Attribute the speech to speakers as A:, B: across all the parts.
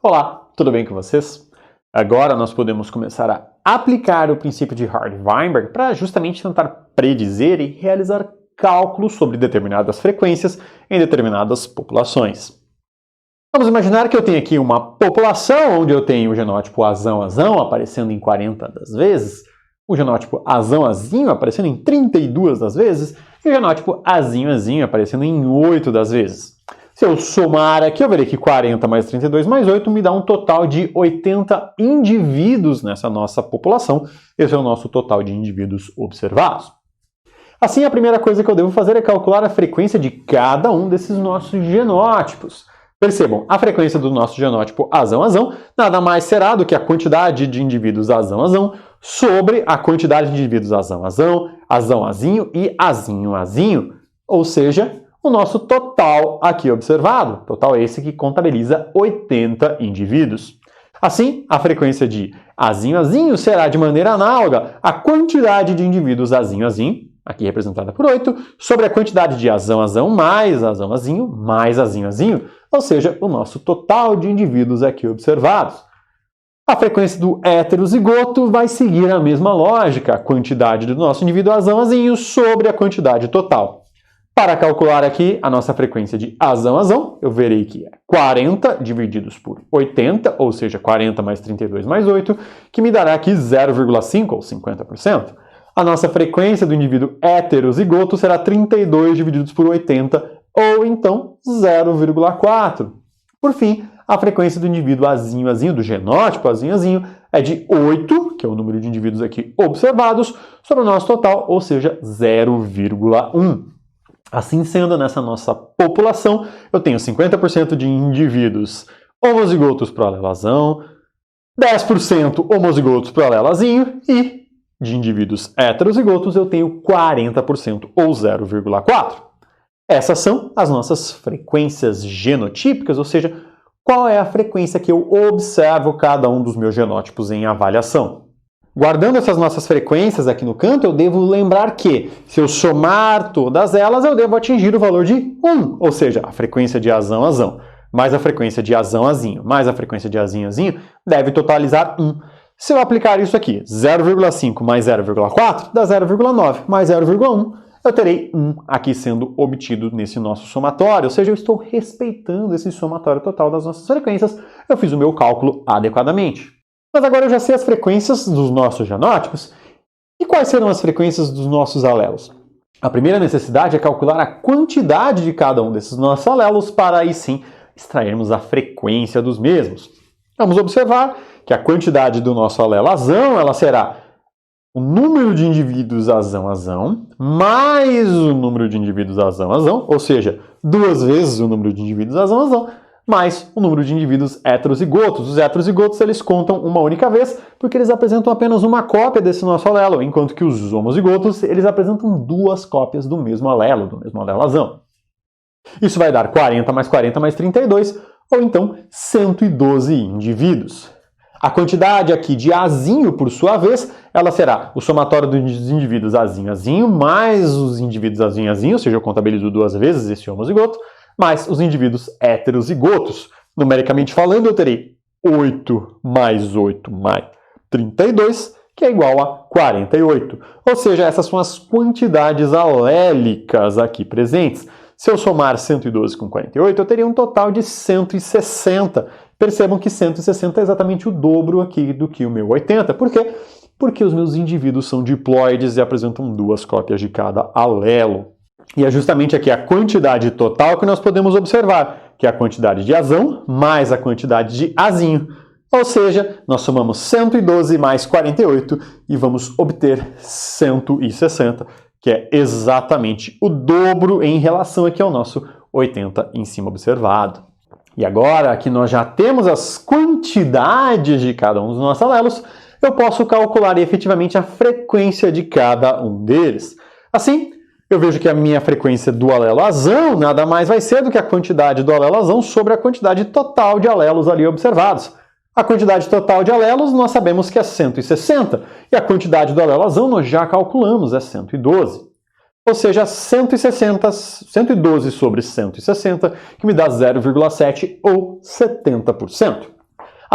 A: Olá, tudo bem com vocês? Agora nós podemos começar a aplicar o princípio de Hardy-Weinberg para justamente tentar predizer e realizar cálculos sobre determinadas frequências em determinadas populações. Vamos imaginar que eu tenho aqui uma população onde eu tenho o genótipo azão aparecendo em 40 das vezes, o genótipo azão-azinho aparecendo em 32 das vezes e o genótipo azinho-azinho aparecendo em 8 das vezes. Se eu somar aqui, eu verei que 40 mais 32 mais 8 me dá um total de 80 indivíduos nessa nossa população. Esse é o nosso total de indivíduos observados. Assim, a primeira coisa que eu devo fazer é calcular a frequência de cada um desses nossos genótipos. Percebam, a frequência do nosso genótipo azão-azão nada mais será do que a quantidade de indivíduos azão-azão sobre a quantidade de indivíduos azão-azão, azão-azinho e azinho-azinho, ou seja, o nosso total aqui observado, total esse que contabiliza 80 indivíduos. Assim, a frequência de azinho-azinho será de maneira análoga à quantidade de indivíduos azinho-azinho, aqui representada por 8, sobre a quantidade de azão-azão mais azinho-azinho, ou seja, o nosso total de indivíduos aqui observados. A frequência do heterozigoto vai seguir a mesma lógica, a quantidade do nosso indivíduo azão-azinho sobre a quantidade total. Para calcular aqui a nossa frequência de azão-azão, eu verei que é 40 divididos por 80, ou seja, 40 mais 32 mais 8, que me dará aqui 0,5 ou 50%. A nossa frequência do indivíduo heterozigoto será 32 divididos por 80, ou então 0,4. Por fim, a frequência do indivíduo azinho-azinho, do genótipo azinho-azinho, é de 8, que é o número de indivíduos aqui observados, sobre o nosso total, ou seja, 0,1. Assim sendo, nessa nossa população, eu tenho 50% de indivíduos homozigotos pro alelo azão, 10% homozigotos pro alelo azinho e de indivíduos heterozigotos eu tenho 40% ou 0,4. Essas são as nossas frequências genotípicas, ou seja, qual é a frequência que eu observo cada um dos meus genótipos em avaliação. Guardando essas nossas frequências aqui no canto, eu devo lembrar que, se eu somar todas elas, eu devo atingir o valor de 1, ou seja, a frequência de azão-azão, mais a frequência de azão-azinho, mais a frequência de azinho-azinho, deve totalizar 1. Se eu aplicar isso aqui, 0,5 mais 0,4, dá 0,9, mais 0,1, eu terei 1 aqui sendo obtido nesse nosso somatório, ou seja, eu estou respeitando esse somatório total das nossas frequências, eu fiz o meu cálculo adequadamente. Mas agora eu já sei as frequências dos nossos genótipos. E quais serão as frequências dos nossos alelos? A primeira necessidade é calcular a quantidade de cada um desses nossos alelos para aí sim extrairmos a frequência dos mesmos. Vamos observar que a quantidade do nosso alelo azão ela será o número de indivíduos azão-azão mais o número de indivíduos azão-azão, ou seja, 2 vezes o número de indivíduos azão-azão, mais o número de indivíduos heterozigotos. Os heterozigotos eles contam uma única vez porque eles apresentam apenas uma cópia desse nosso alelo, enquanto que os homozigotos eles apresentam 2 cópias do mesmo alelo azão. Isso vai dar 40 mais 32, ou então 112 indivíduos. A quantidade aqui de azinho, por sua vez, ela será o somatório dos indivíduos azinho-azinho mais os indivíduos azinho-azinho, ou seja, eu contabilizo 2 vezes esse homozigoto, mais os indivíduos heterozigotos. Numericamente falando, eu terei 8 mais 32, que é igual a 48. Ou seja, essas são as quantidades alélicas aqui presentes. Se eu somar 112 com 48, eu teria um total de 160. Percebam que 160 é exatamente o dobro aqui do que o meu 80. Por quê? Porque os meus indivíduos são diploides e apresentam 2 cópias de cada alelo. E é justamente aqui a quantidade total que nós podemos observar, que é a quantidade de azão mais a quantidade de azinho. Ou seja, nós somamos 112 mais 48 e vamos obter 160, que é exatamente o dobro em relação aqui ao nosso 80 em cima observado. E agora que nós já temos as quantidades de cada um dos nossos alelos, eu posso calcular efetivamente a frequência de cada um deles. Assim, eu vejo que a minha frequência do alelo azão nada mais vai ser do que a quantidade do alelo azão sobre a quantidade total de alelos ali observados. A quantidade total de alelos nós sabemos que é 160, e a quantidade do alelo azão nós já calculamos, é 112. Ou seja, 112 sobre 160, que me dá 0,7 ou 70%.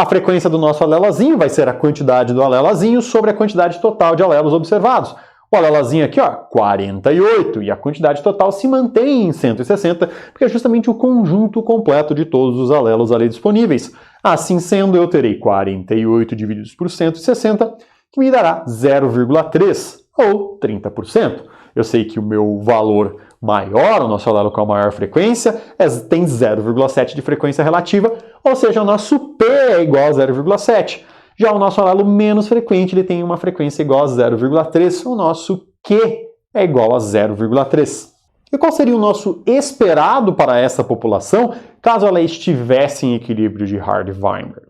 A: A frequência do nosso alelazinho vai ser a quantidade do alelazinho sobre a quantidade total de alelos observados. O alelazinho aqui, ó, 48, e a quantidade total se mantém em 160, porque é justamente o conjunto completo de todos os alelos ali disponíveis. Assim sendo, eu terei 48 divididos por 160, que me dará 0,3, ou 30%. Eu sei que o meu valor maior, o nosso alelo com a maior frequência, tem 0,7 de frequência relativa, ou seja, o nosso P é igual a 0,7. Já o nosso alelo menos frequente ele tem uma frequência igual a 0,3, o nosso Q é igual a 0,3. E qual seria o nosso esperado para essa população caso ela estivesse em equilíbrio de Hardy-Weinberg?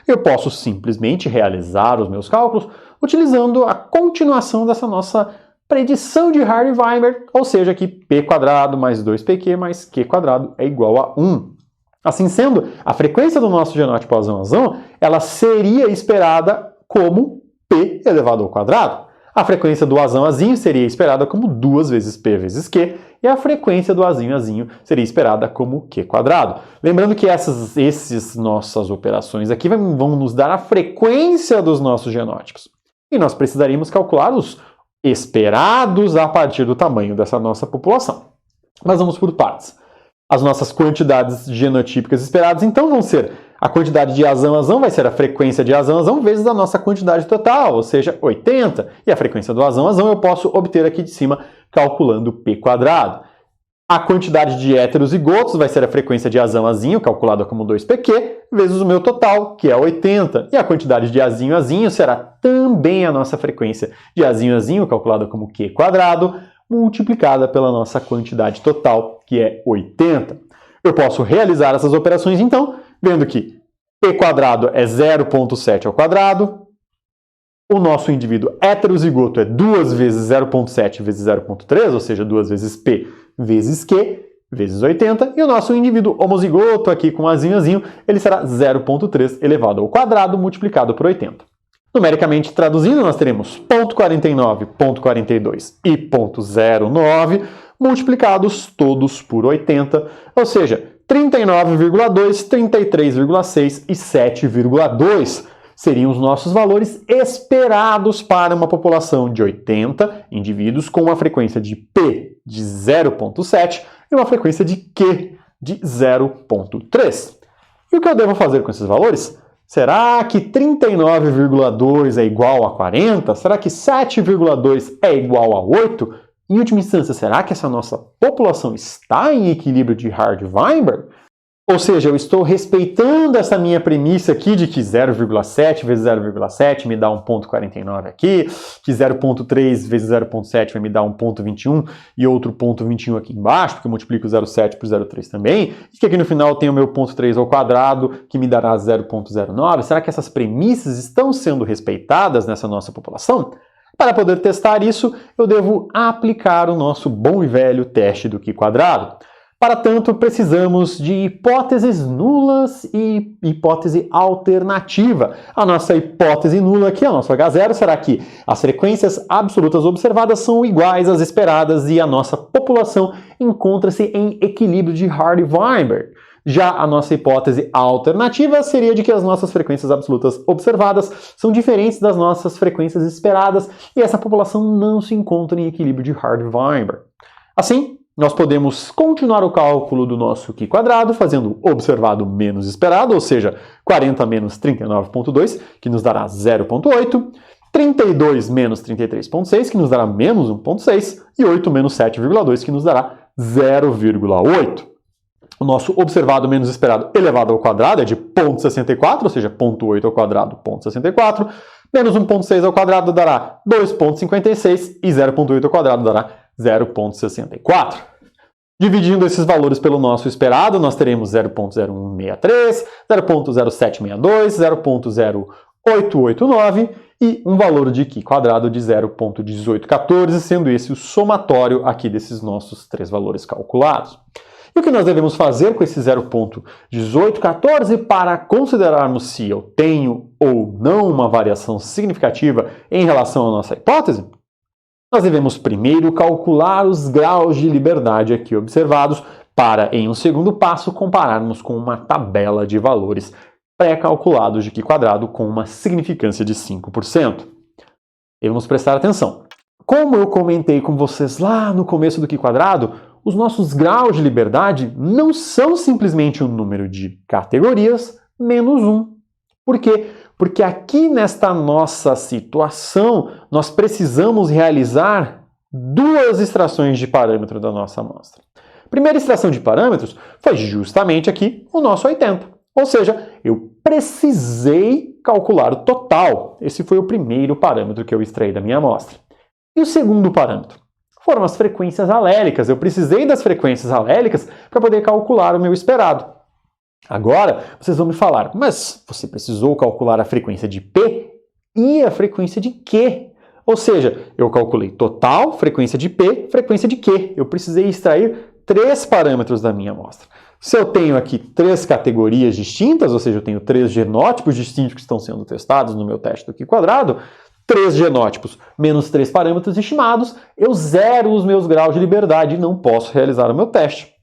A: Eu posso simplesmente realizar os meus cálculos utilizando a continuação dessa nossa predição de Hardy-Weinberg, ou seja, que P² mais 2PQ mais Q² é igual a 1. Assim sendo, a frequência do nosso genótipo azão-azão, ela seria esperada como P elevado ao quadrado. A frequência do azão-azinho seria esperada como 2 vezes P vezes Q, e a frequência do azinho-azinho seria esperada como Q². Lembrando que essas nossas operações aqui vão nos dar a frequência dos nossos genótipos. E nós precisaríamos calcular os esperados a partir do tamanho dessa nossa população. Mas vamos por partes. As nossas quantidades genotípicas esperadas, então, vão ser a quantidade de azão-azão, vai ser a frequência de azão-azão vezes a nossa quantidade total, ou seja, 80. E a frequência do azão-azão eu posso obter aqui de cima calculando P². A quantidade de heterozigotos vai ser a frequência de azão-azinho, calculada como 2PQ, vezes o meu total, que é 80. E a quantidade de azinho-azinho será também a nossa frequência de azinho-azinho, calculada como Q², multiplicada pela nossa quantidade total, que é 80. Eu posso realizar essas operações, então, vendo que P² é 0,7 ao quadrado, o nosso indivíduo heterozigoto é 2 vezes 0,7 vezes 0,3, ou seja, 2 vezes P vezes Q, vezes 80, e o nosso indivíduo homozigoto aqui com azinho, ele será 0,3 elevado ao quadrado multiplicado por 80. Numericamente traduzindo, nós teremos 0,49, 0,42 e 0,09 multiplicados todos por 80, ou seja, 39,2, 33,6 e 7,2 seriam os nossos valores esperados para uma população de 80 indivíduos com uma frequência de P de 0,7 e uma frequência de Q de 0,3. E o que eu devo fazer com esses valores? Será que 39,2 é igual a 40? Será que 7,2 é igual a 8? Em última instância, será que essa nossa população está em equilíbrio de Hardy-Weinberg? Ou seja, eu estou respeitando essa minha premissa aqui de que 0,7 vezes 0,7 me dá 1,49 aqui, que 0,3 vezes 0,7 vai me dar 1,21 e outro 0,21 aqui embaixo, porque eu multiplico 0,7 por 0,3 também, e que aqui no final tem o meu 0,3 ao quadrado, que me dará 0,09. Será que essas premissas estão sendo respeitadas nessa nossa população? Para poder testar isso, eu devo aplicar o nosso bom e velho teste do Q². Para tanto, precisamos de hipóteses nulas e hipótese alternativa. A nossa hipótese nula aqui, a nossa H0, será que as frequências absolutas observadas são iguais às esperadas e a nossa população encontra-se em equilíbrio de Hardy-Weinberg. Já a nossa hipótese alternativa seria de que as nossas frequências absolutas observadas são diferentes das nossas frequências esperadas e essa população não se encontra em equilíbrio de Hardy-Weinberg. Assim, nós podemos continuar o cálculo do nosso Q², fazendo observado menos esperado, ou seja, 40 menos 39,2, que nos dará 0,8, 32 menos 33,6, que nos dará menos 1,6, e 8 menos 7,2, que nos dará 0,8. O nosso observado menos esperado elevado ao quadrado é de 0,64, ou seja, 0,8 ao quadrado, 0,64, menos 1,6 ao quadrado dará 2,56, e 0,8 ao quadrado dará 0,64. Dividindo esses valores pelo nosso esperado, nós teremos 0,0163, 0,0762, 0,0889 e um valor de Q² de 0,1814, sendo esse o somatório aqui desses nossos três valores calculados. E o que nós devemos fazer com esse 0,1814 para considerarmos se eu tenho ou não uma variação significativa em relação à nossa hipótese? Nós devemos primeiro calcular os graus de liberdade aqui observados para, em um segundo passo, compararmos com uma tabela de valores pré-calculados de Q quadrado com uma significância de 5%. E vamos prestar atenção. Como eu comentei com vocês lá no começo do Q quadrado, os nossos graus de liberdade não são simplesmente um número de categorias menos 1. Por quê? Porque aqui nesta nossa situação, nós precisamos realizar duas extrações de parâmetro da nossa amostra. A primeira extração de parâmetros foi justamente aqui o nosso 80. Ou seja, eu precisei calcular o total. Esse foi o primeiro parâmetro que eu extraí da minha amostra. E o segundo parâmetro? Foram as frequências alélicas. Eu precisei das frequências alélicas para poder calcular o meu esperado. Agora, vocês vão me falar, mas você precisou calcular a frequência de P e a frequência de Q. Ou seja, eu calculei total, frequência de P, frequência de Q. Eu precisei extrair 3 parâmetros da minha amostra. Se eu tenho aqui 3 categorias distintas, ou seja, eu tenho 3 genótipos distintos que estão sendo testados no meu teste do Q quadrado, 3 genótipos menos 3 parâmetros estimados, eu zero os meus graus de liberdade e não posso realizar o meu teste.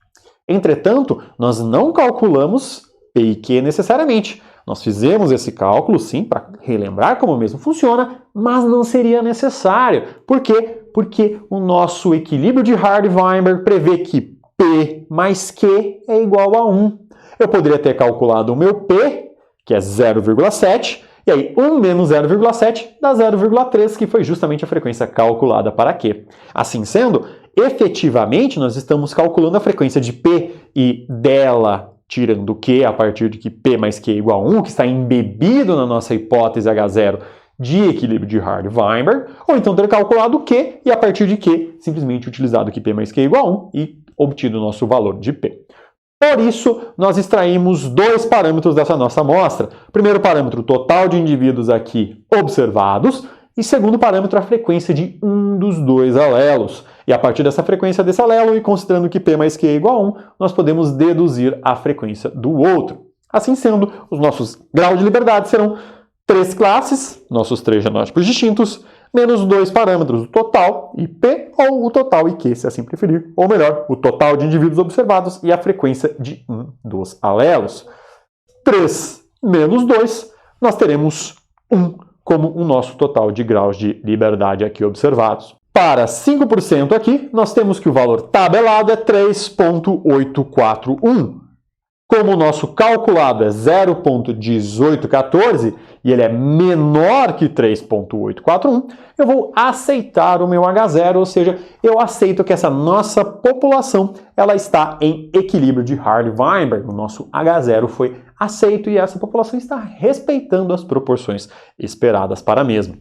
A: Entretanto, nós não calculamos P e Q necessariamente. Nós fizemos esse cálculo, sim, para relembrar como mesmo funciona, mas não seria necessário. Por quê? Porque o nosso equilíbrio de Hardy-Weinberg prevê que P mais Q é igual a 1. Eu poderia ter calculado o meu P, que é 0,7, e aí 1 menos 0,7 dá 0,3, que foi justamente a frequência calculada para Q. Assim sendo, efetivamente nós estamos calculando a frequência de P e dela tirando Q a partir de que P mais Q é igual a 1, que está embebido na nossa hipótese H0 de equilíbrio de Hardy-Weinberg, ou então ter calculado Q e a partir de Q simplesmente utilizado que P mais Q é igual a 1 e obtido o nosso valor de P. Por isso, nós extraímos 2 parâmetros dessa nossa amostra. Primeiro parâmetro, o total de indivíduos aqui observados, e segundo parâmetro, a frequência de um dos 2 alelos. E a partir dessa frequência desse alelo, e considerando que P mais Q é igual a 1, nós podemos deduzir a frequência do outro. Assim sendo, os nossos graus de liberdade serão 3 classes, nossos 3 genótipos distintos, menos 2 parâmetros, o total e P, ou o total e Q, se assim preferir. Ou melhor, o total de indivíduos observados e a frequência de um dos alelos. 3 menos 2, nós teremos 1 como o nosso total de graus de liberdade aqui observados. Para 5% aqui, nós temos que o valor tabelado é 3,841. Como o nosso calculado é 0,1814 e ele é menor que 3,841, eu vou aceitar o meu H0, ou seja, eu aceito que essa nossa população ela está em equilíbrio de Hardy-Weinberg. O nosso H0 foi aceito e essa população está respeitando as proporções esperadas para a mesma.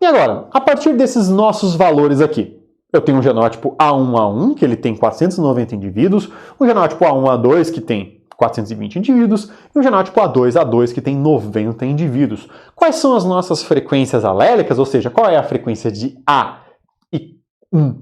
A: E agora, a partir desses nossos valores aqui, eu tenho um genótipo A1A1, que ele tem 490 indivíduos, um genótipo A1A2, que tem 420 indivíduos, e um genótipo A2A2, que tem 90 indivíduos. Quais são as nossas frequências alélicas, ou seja, qual é a frequência de A1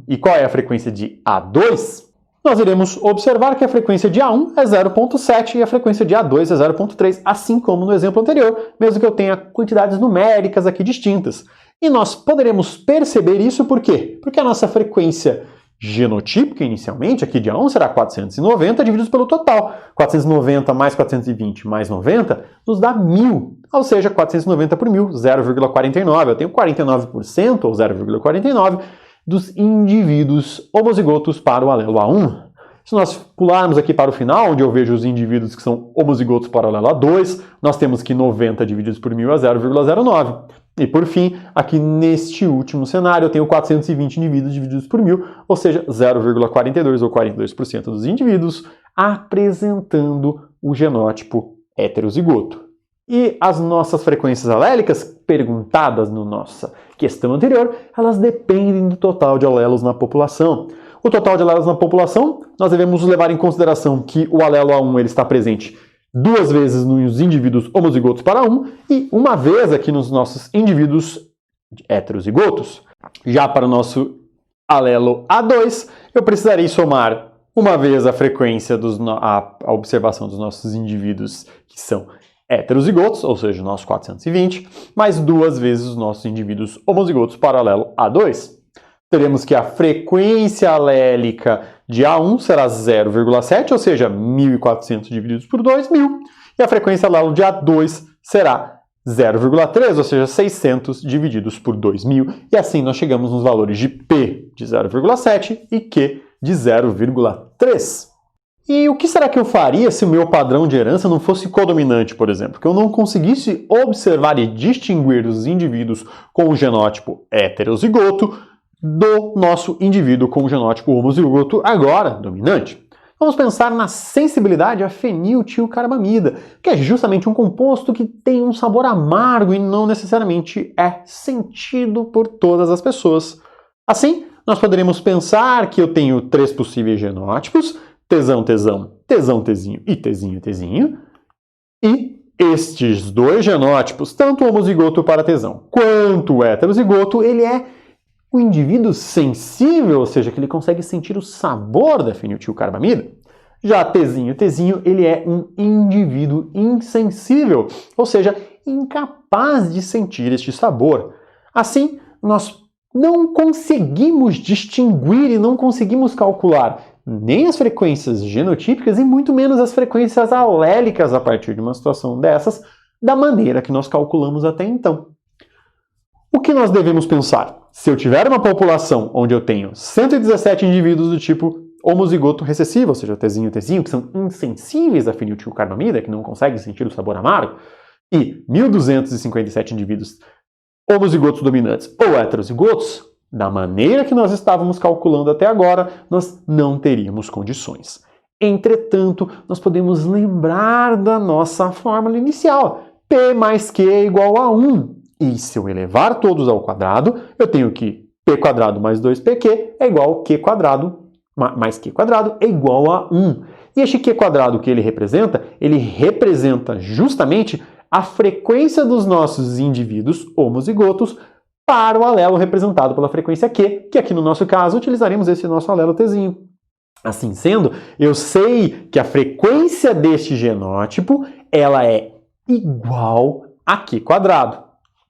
A: e qual é a frequência de A2? Nós iremos observar que a frequência de A1 é 0,7 e a frequência de A2 é 0,3, assim como no exemplo anterior, mesmo que eu tenha quantidades numéricas aqui distintas. E nós poderemos perceber isso por quê? Porque a nossa frequência genotípica, inicialmente, aqui de A1 será 490 divididos pelo total. 490 mais 420 mais 90 nos dá 1.000, ou seja, 490 por 1.000, 0,49. Eu tenho 49%, ou 0,49, dos indivíduos homozigotos para o alelo A1. Se nós pularmos aqui para o final, onde eu vejo os indivíduos que são homozigotos para o alelo A2, nós temos que 90 divididos por 1.000 é 0,09. E por fim, aqui neste último cenário, eu tenho 420 indivíduos divididos por 1.000, ou seja, 0,42 ou 42% dos indivíduos apresentando o genótipo heterozigoto. E as nossas frequências alélicas, perguntadas na nossa questão anterior, elas dependem do total de alelos na população. O total de alelos na população, nós devemos levar em consideração que o alelo A1 ele está presente 2 vezes nos indivíduos homozigotos para 1 e uma vez aqui nos nossos indivíduos heterozigotos. Já para o nosso alelo A2, eu precisarei somar uma vez a frequência, a observação dos nossos indivíduos que são heterozigotos, ou seja, o nosso 420, mais 2 vezes os nossos indivíduos homozigotos para o alelo A2. teremos que a frequência alélica de A1 será 0,7, ou seja, 1.400 divididos por 2.000, e a frequência alélica de A2 será 0,3, ou seja, 600 divididos por 2.000, e assim nós chegamos nos valores de P de 0,7 e Q de 0,3. E o que será que eu faria se o meu padrão de herança não fosse codominante, por exemplo? Que eu não conseguisse observar e distinguir os indivíduos com o genótipo heterozigoto do nosso indivíduo com o genótipo homozigoto agora dominante. Vamos pensar na sensibilidade à feniltilcarbamida, que é justamente um composto que tem um sabor amargo e não necessariamente é sentido por todas as pessoas. Assim, nós poderíamos pensar que eu tenho 3 possíveis genótipos, tesão, tesão, tesão, tesinho e tesinho, tesinho, e estes 2 genótipos, tanto o homozigoto para tesão quanto o heterozigoto, ele é o indivíduo sensível, ou seja, que ele consegue sentir o sabor da feniltilcarbamida. Já tesinho, tesinho, ele é um indivíduo insensível, ou seja, incapaz de sentir este sabor. Assim, nós não conseguimos distinguir e não conseguimos calcular nem as frequências genotípicas e muito menos as frequências alélicas a partir de uma situação dessas, da maneira que nós calculamos até então. O que nós devemos pensar? Se eu tiver uma população onde eu tenho 117 indivíduos do tipo homozigoto recessivo, ou seja, tesinho, tesinho, que são insensíveis à feniltilcarbamida, que não conseguem sentir o sabor amargo, e 1.257 indivíduos homozigotos dominantes ou heterozigotos, da maneira que nós estávamos calculando até agora, nós não teríamos condições. Entretanto, nós podemos lembrar da nossa fórmula inicial. P mais Q é igual a 1. E se eu elevar todos ao quadrado, eu tenho que P quadrado mais 2PQ é igual a Q quadrado mais Q quadrado é igual a 1. E este Q quadrado que ele representa justamente a frequência dos nossos indivíduos homozigotos para o alelo representado pela frequência Q, que aqui no nosso caso utilizaremos esse nosso alelo Tzinho. Assim sendo, eu sei que a frequência deste genótipo ela é igual a Q quadrado.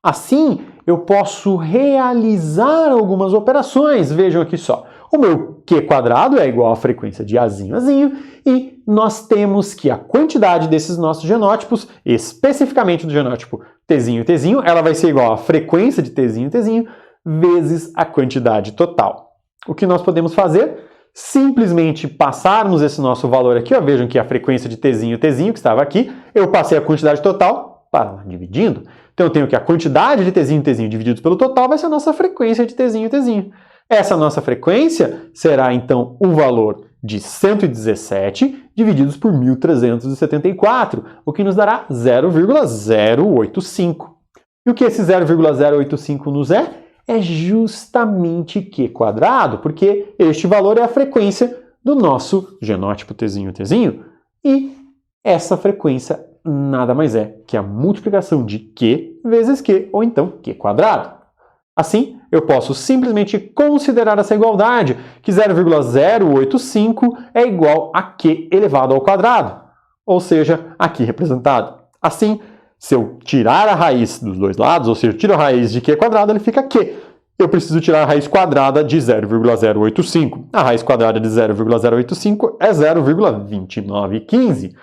A: Assim, eu posso realizar algumas operações. Vejam aqui só. O meu Q quadrado é igual à frequência de Azinho, Azinho, e nós temos que a quantidade desses nossos genótipos, especificamente do genótipo Tzinho, Tzinho, ela vai ser igual à frequência de Tzinho, Tzinho, vezes a quantidade total. O que nós podemos fazer? Simplesmente passarmos esse nosso valor aqui, ó, vejam que a frequência de Tzinho, Tzinho, que estava aqui, eu passei a quantidade total para lá dividindo. Então eu tenho que a quantidade de Tzinho, Tzinho divididos pelo total vai ser a nossa frequência de Tzinho, Tzinho. Essa nossa frequência será então o valor de 117 divididos por 1.374, o que nos dará 0,085. E o que esse 0,085 nos é? É justamente Q quadrado, porque este valor é a frequência do nosso genótipo Tzinho, Tzinho, e essa frequência nada mais é que a multiplicação de Q vezes Q, ou então Q quadrado. Assim, eu posso simplesmente considerar essa igualdade, que 0,085 é igual a Q elevado ao quadrado, ou seja, aqui representado. Assim, se eu tirar a raiz dos dois lados, ou seja, eu tiro a raiz de Q quadrado, ele fica Q. Eu preciso tirar a raiz quadrada de 0,085. A raiz quadrada de 0,085 é 0,2915.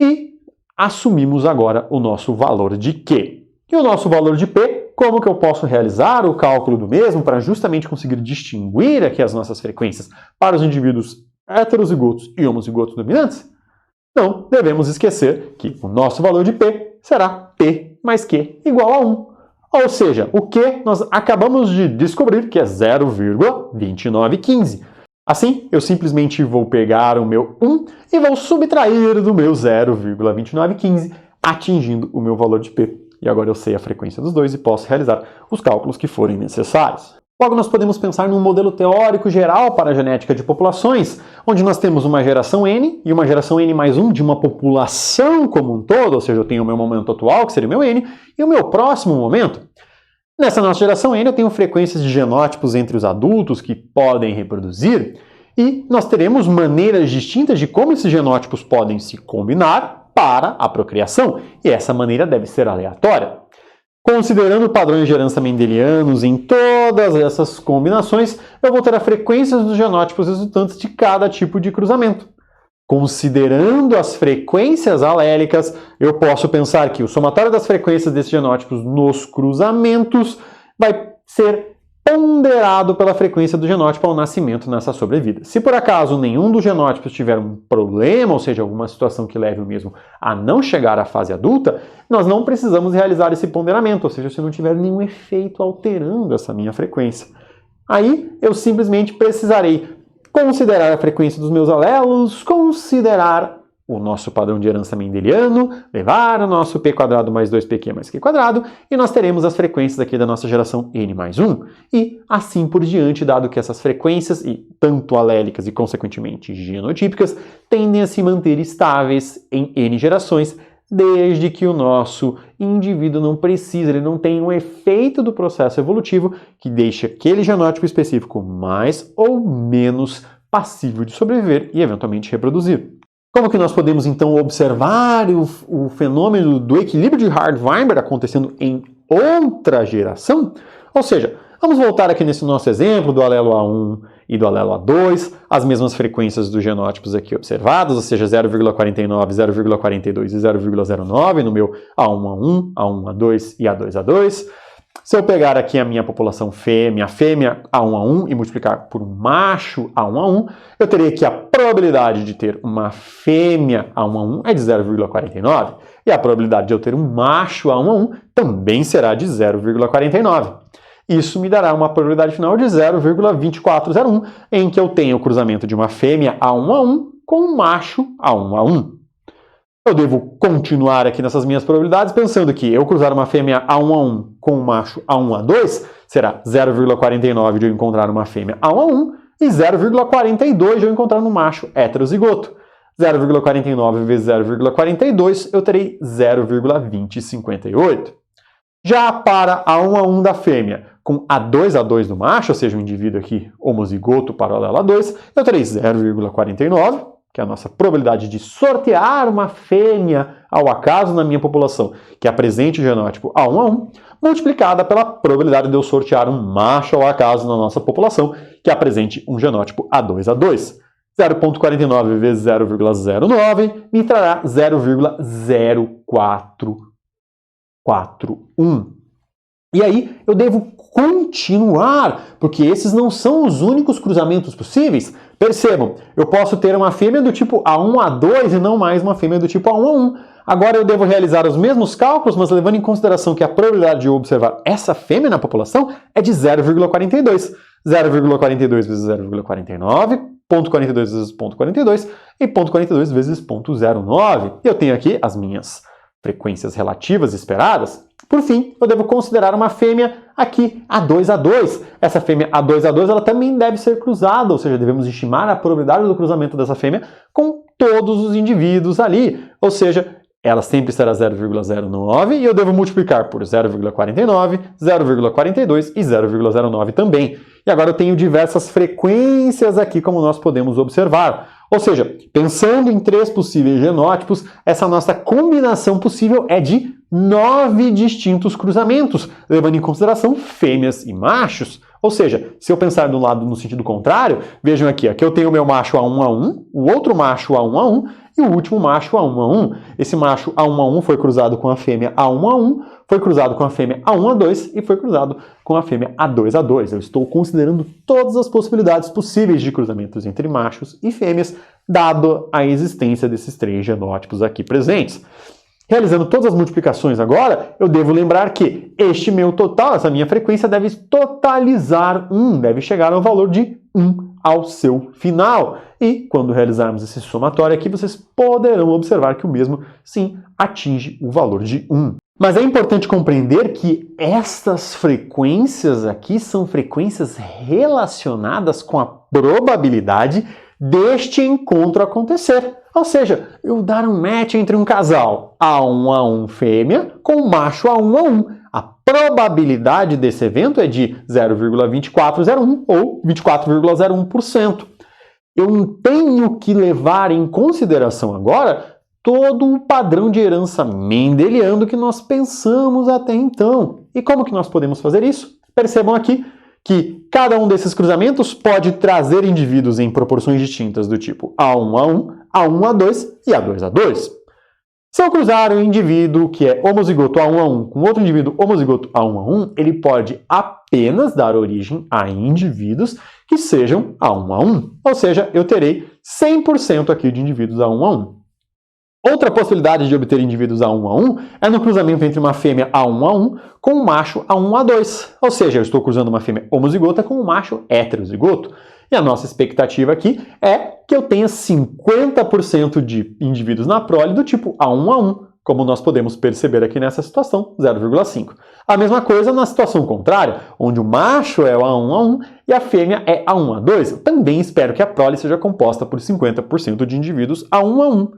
A: E assumimos agora o nosso valor de Q. E o nosso valor de P, como que eu posso realizar o cálculo do mesmo para justamente conseguir distinguir aqui as nossas frequências para os indivíduos heterozigotos e homozigotos dominantes? Não devemos esquecer que o nosso valor de P será P mais Q igual a 1. Ou seja, o Q nós acabamos de descobrir que é 0,2915. Assim, eu simplesmente vou pegar o meu 1 e vou subtrair do meu 0,2915, atingindo o meu valor de P. E agora eu sei a frequência dos dois e posso realizar os cálculos que forem necessários. Logo, nós podemos pensar num modelo teórico geral para a genética de populações, onde nós temos uma geração N e uma geração N mais 1 de uma população como um todo, ou seja, eu tenho o meu momento atual, que seria o meu N, e o meu próximo momento. Nessa nossa geração N, eu tenho frequências de genótipos entre os adultos que podem reproduzir, e nós teremos maneiras distintas de como esses genótipos podem se combinar para a procriação, e essa maneira deve ser aleatória. Considerando padrões de herança mendelianos em todas essas combinações, eu vou ter a frequência dos genótipos resultantes de cada tipo de cruzamento. Considerando as frequências alélicas, eu posso pensar que o somatório das frequências desses genótipos nos cruzamentos vai ser ponderado pela frequência do genótipo ao nascimento nessa sobrevida. Se por acaso nenhum dos genótipos tiver um problema, ou seja, alguma situação que leve o mesmo a não chegar à fase adulta, nós não precisamos realizar esse ponderamento, ou seja, se não tiver nenhum efeito alterando essa minha frequência. Aí eu simplesmente precisarei considerar a frequência dos meus alelos, considerar o nosso padrão de herança mendeliano, levar o nosso p² mais 2pq mais q², e nós teremos as frequências aqui da nossa geração n mais 1, e assim por diante, dado que essas frequências, e tanto alélicas e consequentemente genotípicas, tendem a se manter estáveis em n gerações, desde que o nosso indivíduo não precise, ele não tem um efeito do processo evolutivo que deixe aquele genótipo específico mais ou menos passível de sobreviver e eventualmente reproduzir. Como que nós podemos então observar o fenômeno do equilíbrio de Hart-Weinberg acontecendo em outra geração? Ou seja, vamos voltar aqui nesse nosso exemplo do alelo A1 e do alelo A2, as mesmas frequências dos genótipos aqui observadas, ou seja, 0,49, 0,42 e 0,09 no meu A1A1, A1A2 e A2A2. Se eu pegar aqui a minha população fêmea A1A1 e multiplicar por um macho A1A1, eu teria que a probabilidade de ter uma fêmea A1A1 é de 0,49 e a probabilidade de eu ter um macho A1A1 também será de 0,49. Isso me dará uma probabilidade final de 0,2401, em que eu tenho o cruzamento de uma fêmea A1A1 com um macho A1A1. Eu devo continuar aqui nessas minhas probabilidades, pensando que eu cruzar uma fêmea A1A1 com um macho A1A2 será 0,49 de eu encontrar uma fêmea A1A1 e 0,42 de eu encontrar um macho heterozigoto. 0,49 vezes 0,42 eu terei 0,2058. Já para A1A1 da fêmea com A2A2 do macho, ou seja, um indivíduo aqui homozigoto paralelo a 2, eu terei 0,49, que é a nossa probabilidade de sortear uma fêmea ao acaso na minha população que apresente o genótipo A1A1, multiplicada pela probabilidade de eu sortear um macho ao acaso na nossa população que apresente um genótipo A2A2. 0,49 vezes 0,09 me trará 0,0441. E aí eu devo continuar, porque esses não são os únicos cruzamentos possíveis. Percebam, eu posso ter uma fêmea do tipo A1A2 e não mais uma fêmea do tipo A1A1. Agora eu devo realizar os mesmos cálculos, mas levando em consideração que a probabilidade de eu observar essa fêmea na população é de 0,42. 0,42 vezes 0,49, 0,42 vezes 0,42 e 0,42 vezes 0,09. Eu tenho aqui as minhas frequências relativas esperadas. Por fim, eu devo considerar uma fêmea aqui A2A2. Essa fêmea A2A2 ela também deve ser cruzada, ou seja, devemos estimar a probabilidade do cruzamento dessa fêmea com todos os indivíduos ali. Ou seja, ela sempre será 0,09 e eu devo multiplicar por 0,49, 0,42 e 0,09 também. E agora eu tenho diversas frequências aqui, como nós podemos observar. Ou seja, pensando em 3 possíveis genótipos, essa nossa combinação possível é de 9 distintos cruzamentos, levando em consideração fêmeas e machos. Ou seja, se eu pensar do lado no sentido contrário, vejam aqui eu tenho o meu macho A1A1, o outro macho A1A1 e o último macho A1A1. Esse macho A1A1 foi cruzado com a fêmea A1A1, foi cruzado com a fêmea A1A2 e foi cruzado com a fêmea A2A2. Eu estou considerando todas as possibilidades possíveis de cruzamentos entre machos e fêmeas, dado a existência desses 3 genótipos aqui presentes. Realizando todas as multiplicações agora, eu devo lembrar que este meu total, essa minha frequência, deve totalizar 1, deve chegar ao valor de 1 ao seu final. E quando realizarmos esse somatório aqui, vocês poderão observar que o mesmo, sim, atinge o valor de 1. Mas é importante compreender que estas frequências aqui são frequências relacionadas com a probabilidade deste encontro acontecer. Ou seja, eu dar um match entre um casal A1A1 fêmea com um macho A1A1. A probabilidade desse evento é de 0,2401 ou 24,01%. Eu tenho que levar em consideração agora todo o padrão de herança mendeliano que nós pensamos até então. E como que nós podemos fazer isso? Percebam aqui que cada um desses cruzamentos pode trazer indivíduos em proporções distintas do tipo A1A1, A1A2 e A2A2. Se eu cruzar um indivíduo que é homozigoto A1A1 com outro indivíduo homozigoto A1A1, ele pode apenas dar origem a indivíduos que sejam A1A1. Ou seja, eu terei 100% aqui de indivíduos A1A1. Outra possibilidade de obter indivíduos A1A1 é no cruzamento entre uma fêmea A1A1 com um macho A1A2. Ou seja, eu estou cruzando uma fêmea homozigota com um macho heterozigoto. E a nossa expectativa aqui é que eu tenha 50% de indivíduos na prole do tipo A1A1, como nós podemos perceber aqui nessa situação, 0,5. A mesma coisa na situação contrária, onde o macho é o A1A1 e a fêmea é A1A2. Eu também espero que a prole seja composta por 50% de indivíduos A1A1.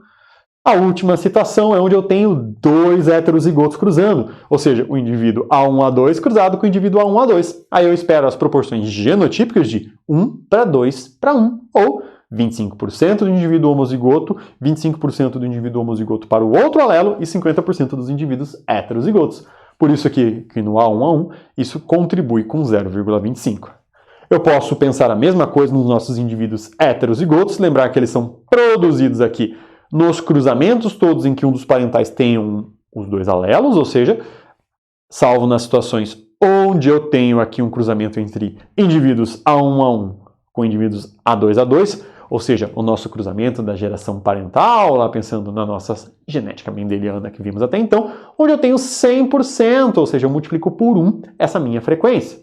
A: A última situação é onde eu tenho dois heterozigotos cruzando, ou seja, o indivíduo A1A2 cruzado com o indivíduo A1A2. Aí eu espero as proporções genotípicas de 1 para 2 para 1, ou 25% do indivíduo homozigoto, 25% do indivíduo homozigoto para o outro alelo e 50% dos indivíduos heterozigotos. Por isso aqui que no A1A1, isso contribui com 0,25. Eu posso pensar a mesma coisa nos nossos indivíduos heterozigotos, lembrar que eles são produzidos aqui nos cruzamentos todos em que um dos parentais tenham os dois alelos, ou seja, salvo nas situações onde eu tenho aqui um cruzamento entre indivíduos A1A1 com indivíduos A2A2, ou seja, o nosso cruzamento da geração parental, lá pensando na nossa genética mendeliana que vimos até então, onde eu tenho 100%, ou seja, eu multiplico por 1 essa minha frequência.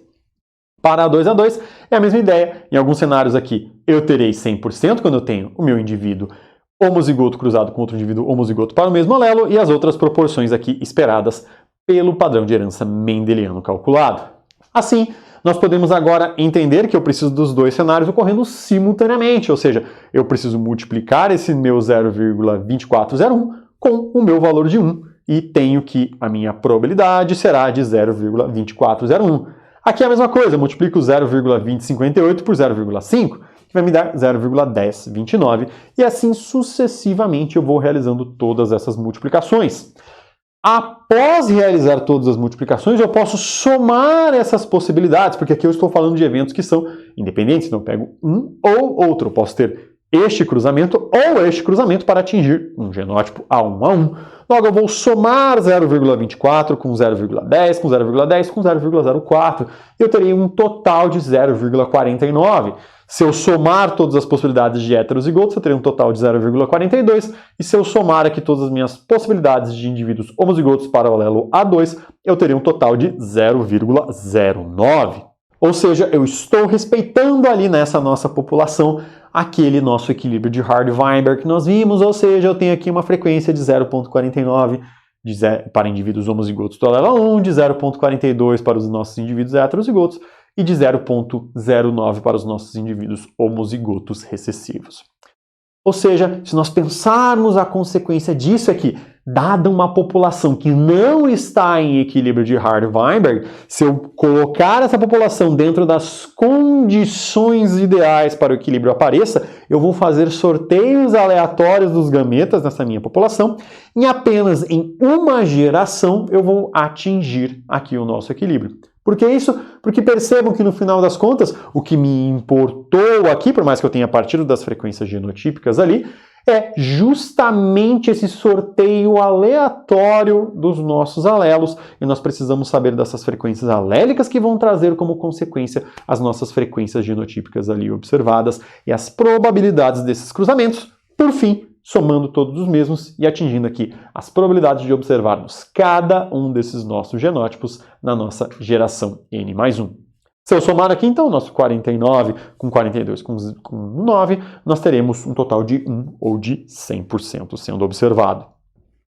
A: Para A2A2 é a mesma ideia. Em alguns cenários aqui eu terei 100% quando eu tenho o meu indivíduo homozigoto cruzado com outro indivíduo homozigoto para o mesmo alelo e as outras proporções aqui esperadas pelo padrão de herança mendeliano calculado. Assim, nós podemos agora entender que eu preciso dos dois cenários ocorrendo simultaneamente, ou seja, eu preciso multiplicar esse meu 0,2401 com o meu valor de 1 e tenho que a minha probabilidade será de 0,2401. Aqui é a mesma coisa, eu multiplico 0,2058 por 0,5, que vai me dar 0,1029, e assim sucessivamente eu vou realizando todas essas multiplicações. Após realizar todas as multiplicações, eu posso somar essas possibilidades, porque aqui eu estou falando de eventos que são independentes, então eu pego um ou outro. Eu posso ter este cruzamento ou este cruzamento para atingir um genótipo A1A1. Logo, eu vou somar 0,24 com 0,10, com 0,10, com 0,04, e eu terei um total de 0,49. Se eu somar todas as possibilidades de heterozigotos, eu terei um total de 0,42. E se eu somar aqui todas as minhas possibilidades de indivíduos homozigotos para o alelo A2, eu terei um total de 0,09. Ou seja, eu estou respeitando ali nessa nossa população aquele nosso equilíbrio de Hardy-Weinberg que nós vimos, ou seja, eu tenho aqui uma frequência de 0,49 para indivíduos homozigotos do alelo 1, de 0,42 para os nossos indivíduos heterozigotos, e de 0,09 para os nossos indivíduos homozigotos recessivos. Ou seja, se nós pensarmos a consequência disso aqui, dada uma população que não está em equilíbrio de Hardy-Weinberg, se eu colocar essa população dentro das condições ideais para o equilíbrio apareça, eu vou fazer sorteios aleatórios dos gametas nessa minha população e apenas em uma geração eu vou atingir aqui o nosso equilíbrio. Por que isso? Porque percebam que no final das contas, o que me importou aqui, por mais que eu tenha partido das frequências genotípicas ali, é justamente esse sorteio aleatório dos nossos alelos, e nós precisamos saber dessas frequências alélicas que vão trazer como consequência as nossas frequências genotípicas ali observadas e as probabilidades desses cruzamentos, por fim, somando todos os mesmos e atingindo aqui as probabilidades de observarmos cada um desses nossos genótipos na nossa geração N+1. Se eu somar aqui, então, o nosso 49 com 42 com 9, nós teremos um total de 1 ou de 100% sendo observado.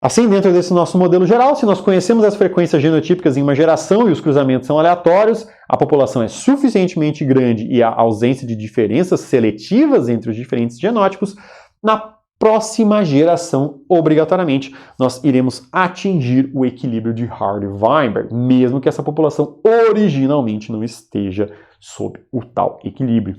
A: Assim, dentro desse nosso modelo geral, se nós conhecemos as frequências genotípicas em uma geração e os cruzamentos são aleatórios, a população é suficientemente grande e a ausência de diferenças seletivas entre os diferentes genótipos, na próxima geração, obrigatoriamente, nós iremos atingir o equilíbrio de Hardy-Weinberg, mesmo que essa população originalmente não esteja sob o tal equilíbrio.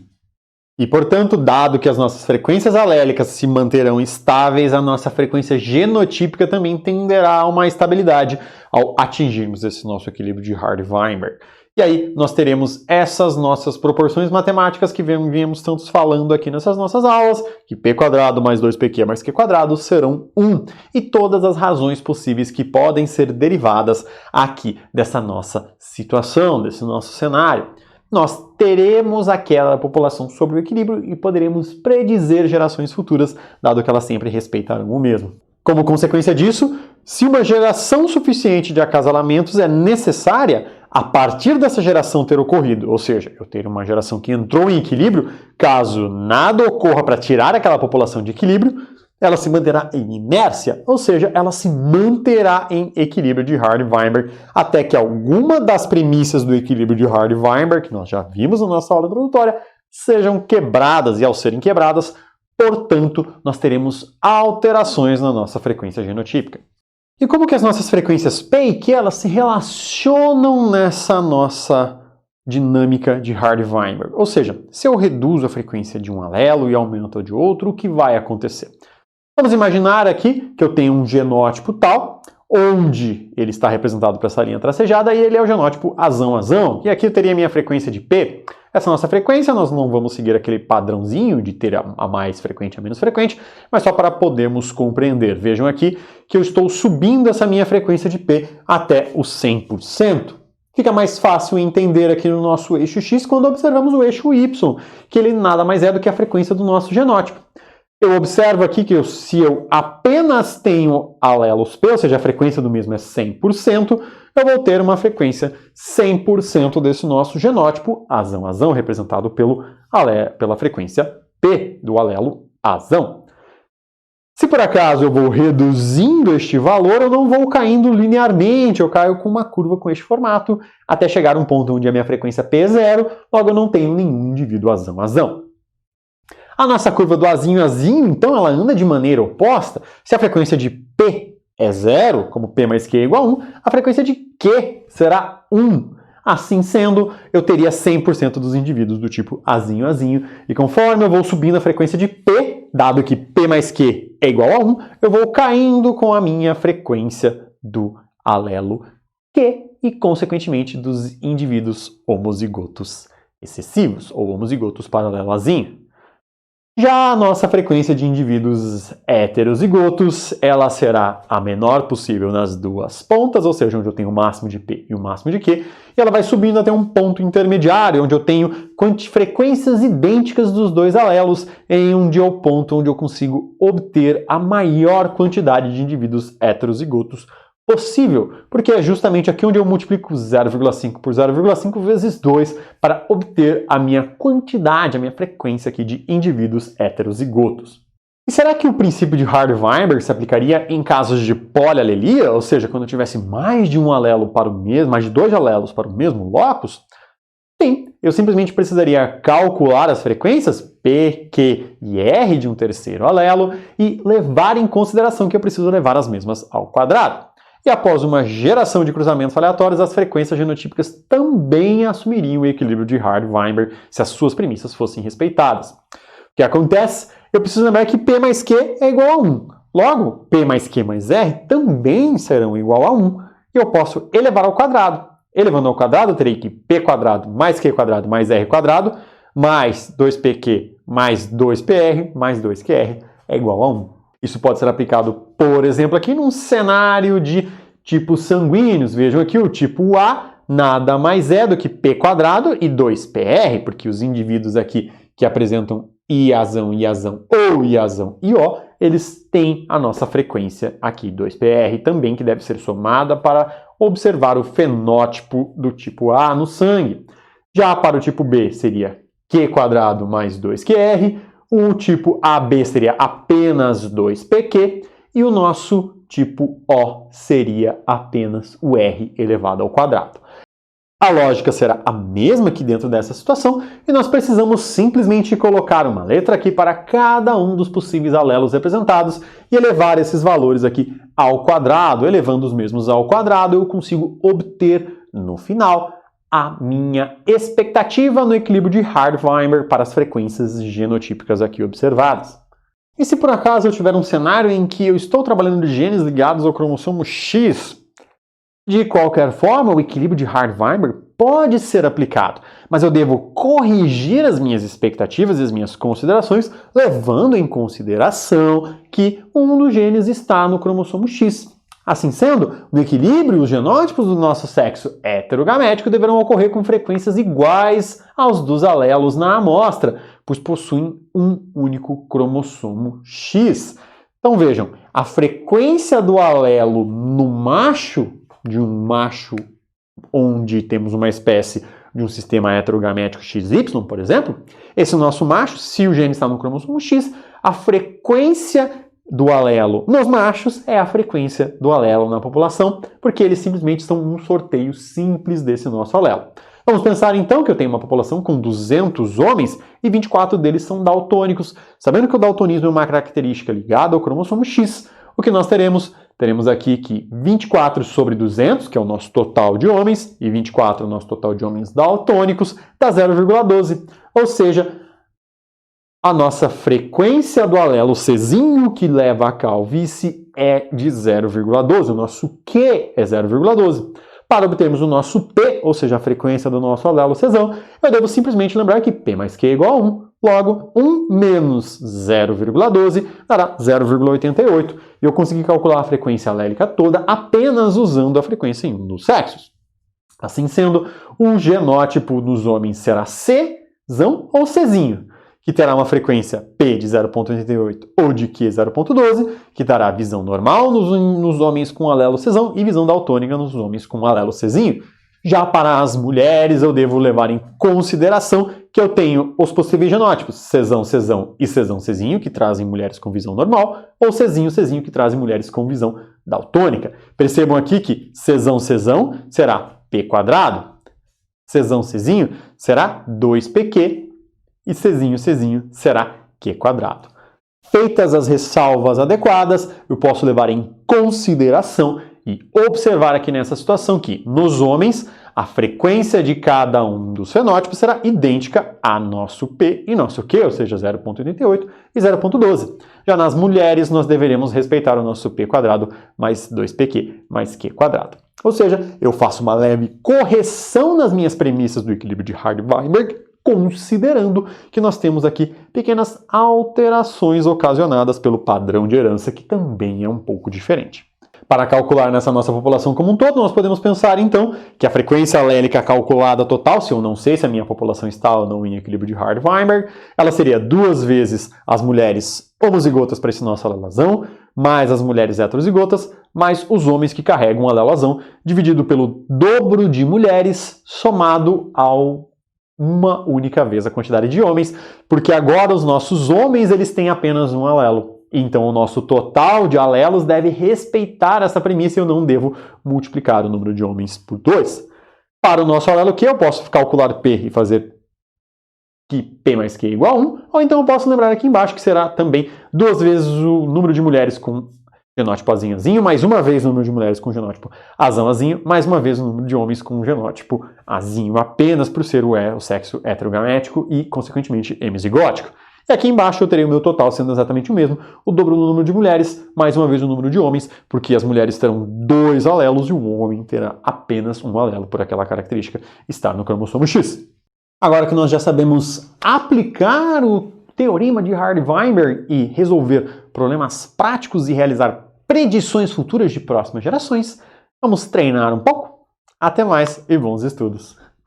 A: E, portanto, dado que as nossas frequências alélicas se manterão estáveis, a nossa frequência genotípica também tenderá a uma estabilidade ao atingirmos esse nosso equilíbrio de Hardy-Weinberg. E aí nós teremos essas nossas proporções matemáticas que viemos tantos falando aqui nessas nossas aulas, que p² mais 2pq mais q² serão 1, e todas as razões possíveis que podem ser derivadas aqui dessa nossa situação, desse nosso cenário. Nós teremos aquela população sob o equilíbrio e poderemos predizer gerações futuras, dado que elas sempre respeitarão o mesmo. Como consequência disso, se uma geração suficiente de acasalamentos é necessária, a partir dessa geração ter ocorrido, ou seja, eu ter uma geração que entrou em equilíbrio, caso nada ocorra para tirar aquela população de equilíbrio, ela se manterá em inércia, ou seja, ela se manterá em equilíbrio de Hardy-Weinberg até que alguma das premissas do equilíbrio de Hardy-Weinberg, que nós já vimos na nossa aula introdutória, sejam quebradas, e ao serem quebradas, portanto, nós teremos alterações na nossa frequência genotípica. E como que as nossas frequências P e Q elas se relacionam nessa nossa dinâmica de Hardy-Weinberg? Ou seja, se eu reduzo a frequência de um alelo e aumento a de outro, o que vai acontecer? Vamos imaginar aqui que eu tenho um genótipo tal, onde ele está representado por essa linha tracejada, e ele é o genótipo azão-azão. E aqui eu teria a minha frequência de P. Essa nossa frequência, nós não vamos seguir aquele padrãozinho de ter a mais frequente e a menos frequente, mas só para podermos compreender. Vejam aqui que eu estou subindo essa minha frequência de P até o 100%. Fica mais fácil entender aqui no nosso eixo X quando observamos o eixo Y, que ele nada mais é do que a frequência do nosso genótipo. Eu observo aqui que se eu apenas tenho alelos P, ou seja, a frequência do mesmo é 100%, eu vou ter uma frequência 100% desse nosso genótipo azão-azão, representado pela frequência P do alelo azão. Se por acaso eu vou reduzindo este valor, eu não vou caindo linearmente, eu caio com uma curva com este formato, até chegar a um ponto onde a minha frequência P é 0, logo eu não tenho nenhum indivíduo azão-azão. A nossa curva do azinho, então, ela anda de maneira oposta. Se a frequência de P é 0, como P mais Q é igual a 1, a frequência de Q será 1. Assim sendo, eu teria 100% dos indivíduos do tipo azinho. E conforme eu vou subindo a frequência de P, dado que P mais Q é igual a 1, eu vou caindo com a minha frequência do alelo Q e, consequentemente, dos indivíduos homozigotos excessivos, ou homozigotos paralelo azinho. Já a nossa frequência de indivíduos heterozigotos, ela será a menor possível nas duas pontas, ou seja, onde eu tenho o máximo de P e o máximo de Q, e ela vai subindo até um ponto intermediário, onde eu tenho frequências idênticas dos dois alelos, em um ponto onde eu consigo obter a maior quantidade de indivíduos heterozigotos possível, porque é justamente aqui onde eu multiplico 0,5 por 0,5 vezes 2 para obter a minha quantidade, a minha frequência aqui de indivíduos heterozigotos. E será que o princípio de Hardy-Weinberg se aplicaria em casos de polialelia, ou seja, quando eu tivesse mais de um alelo para o mesmo, mais de dois alelos para o mesmo locus? Sim, eu simplesmente precisaria calcular as frequências P, Q e R de um terceiro alelo e levar em consideração que eu preciso levar as mesmas ao quadrado. E após uma geração de cruzamentos aleatórios, as frequências genotípicas também assumiriam o equilíbrio de Hardy-Weinberg se as suas premissas fossem respeitadas. O que acontece? Eu preciso lembrar que P mais Q é igual a 1. Logo, P mais Q mais R também serão igual a 1. E eu posso elevar ao quadrado. Elevando ao quadrado, eu terei que P² mais Q² mais R² mais 2PQ mais 2PR mais 2QR é igual a 1. Isso pode ser aplicado, por exemplo, aqui num cenário de tipos sanguíneos. Vejam aqui o tipo A nada mais é do que P² e 2PR, porque os indivíduos aqui que apresentam Iazão ou Iazão e O, eles têm a nossa frequência aqui 2PR também, que deve ser somada para observar o fenótipo do tipo A no sangue. Já para o tipo B seria Q² mais 2QR, o tipo AB seria apenas 2PQ e o nosso tipo O seria apenas o R elevado ao quadrado. A lógica será a mesma aqui dentro dessa situação e nós precisamos simplesmente colocar uma letra aqui para cada um dos possíveis alelos representados e elevar esses valores aqui ao quadrado. Elevando os mesmos ao quadrado, eu consigo obter, no final, a minha expectativa no equilíbrio de Hard-Weinberg para as frequências genotípicas aqui observadas. E se por acaso eu tiver um cenário em que eu estou trabalhando de genes ligados ao cromossomo X, de qualquer forma, o equilíbrio de Hard-Weinberg pode ser aplicado, mas eu devo corrigir as minhas expectativas e as minhas considerações, levando em consideração que um dos genes está no cromossomo X. Assim sendo, no equilíbrio, os genótipos do nosso sexo heterogamético deverão ocorrer com frequências iguais aos dos alelos na amostra, pois possuem um único cromossomo X. Então vejam, a frequência do alelo no macho, de um macho onde temos uma espécie de um sistema heterogamético XY, por exemplo, esse nosso macho, se o gene está no cromossomo X, a frequência do alelo nos machos é a frequência do alelo na população, porque eles simplesmente são um sorteio simples desse nosso alelo. Vamos pensar então que eu tenho uma população com 200 homens e 24 deles são daltônicos. Sabendo que o daltonismo é uma característica ligada ao cromossomo X, o que nós teremos? Teremos aqui que 24 sobre 200, que é o nosso total de homens, e 24 é o nosso total de homens daltônicos, dá 0,12. Ou seja, a nossa frequência do alelo Czinho que leva à calvície é de 0,12. O nosso Q é 0,12. Para obtermos o nosso P, ou seja, a frequência do nosso alelo Czão, eu devo simplesmente lembrar que P mais Q é igual a 1. Logo, 1 menos 0,12 dará 0,88. E eu consegui calcular a frequência alélica toda apenas usando a frequência em um dos sexos. Assim sendo, o genótipo dos homens será Czão ou Czinho, que terá uma frequência P de 0,88 ou de Q 0,12, que dará visão normal nos homens com alelo Czão e visão daltônica nos homens com alelo Czinho. Já para as mulheres, eu devo levar em consideração que eu tenho os possíveis genótipos Czão e Czinho, que trazem mulheres com visão normal, ou Czinho, que trazem mulheres com visão daltônica. Percebam aqui que Czão será P quadrado, Czinho será 2PQ, e Czinho será Q quadrado. Feitas as ressalvas adequadas, eu posso levar em consideração e observar aqui nessa situação que, nos homens, a frequência de cada um dos fenótipos será idêntica a nosso P e nosso Q, ou seja, 0,88 e 0,12. Já nas mulheres, nós deveremos respeitar o nosso P quadrado mais 2PQ mais Q quadrado. Ou seja, eu faço uma leve correção nas minhas premissas do equilíbrio de Hard-Weinberg, considerando que nós temos aqui pequenas alterações ocasionadas pelo padrão de herança, que também é um pouco diferente. Para calcular nessa nossa população como um todo, nós podemos pensar então que a frequência alélica calculada total, se eu não sei se a minha população está ou não em equilíbrio de Hard-Weinberg, ela seria 2 vezes as mulheres homozigotas para esse nosso alelazão, mais as mulheres heterozigotas, mais os homens que carregam um alelazão, dividido pelo dobro de mulheres, somado ao uma única vez a quantidade de homens, porque agora os nossos homens eles têm apenas um alelo. Então o nosso total de alelos deve respeitar essa premissa e eu não devo multiplicar o número de homens por 2. Para o nosso alelo Q, eu posso calcular P e fazer que P mais Q é igual a 1, ou então eu posso lembrar aqui embaixo que será também 2 vezes o número de mulheres com genótipo azinho, mais uma vez o número de mulheres com genótipo azinho, mais uma vez o número de homens com genótipo azinho, apenas por ser o sexo heterogamético e, consequentemente, hemizigótico. E aqui embaixo eu terei o meu total sendo exatamente o mesmo, o dobro do número de mulheres, mais uma vez o número de homens, porque as mulheres terão 2 alelos e o homem terá apenas um alelo por aquela característica estar no cromossomo X. Agora que nós já sabemos aplicar o teorema de Hard-Weinberg e resolver problemas práticos e realizar predições futuras de próximas gerações, vamos treinar um pouco? Até mais e bons estudos!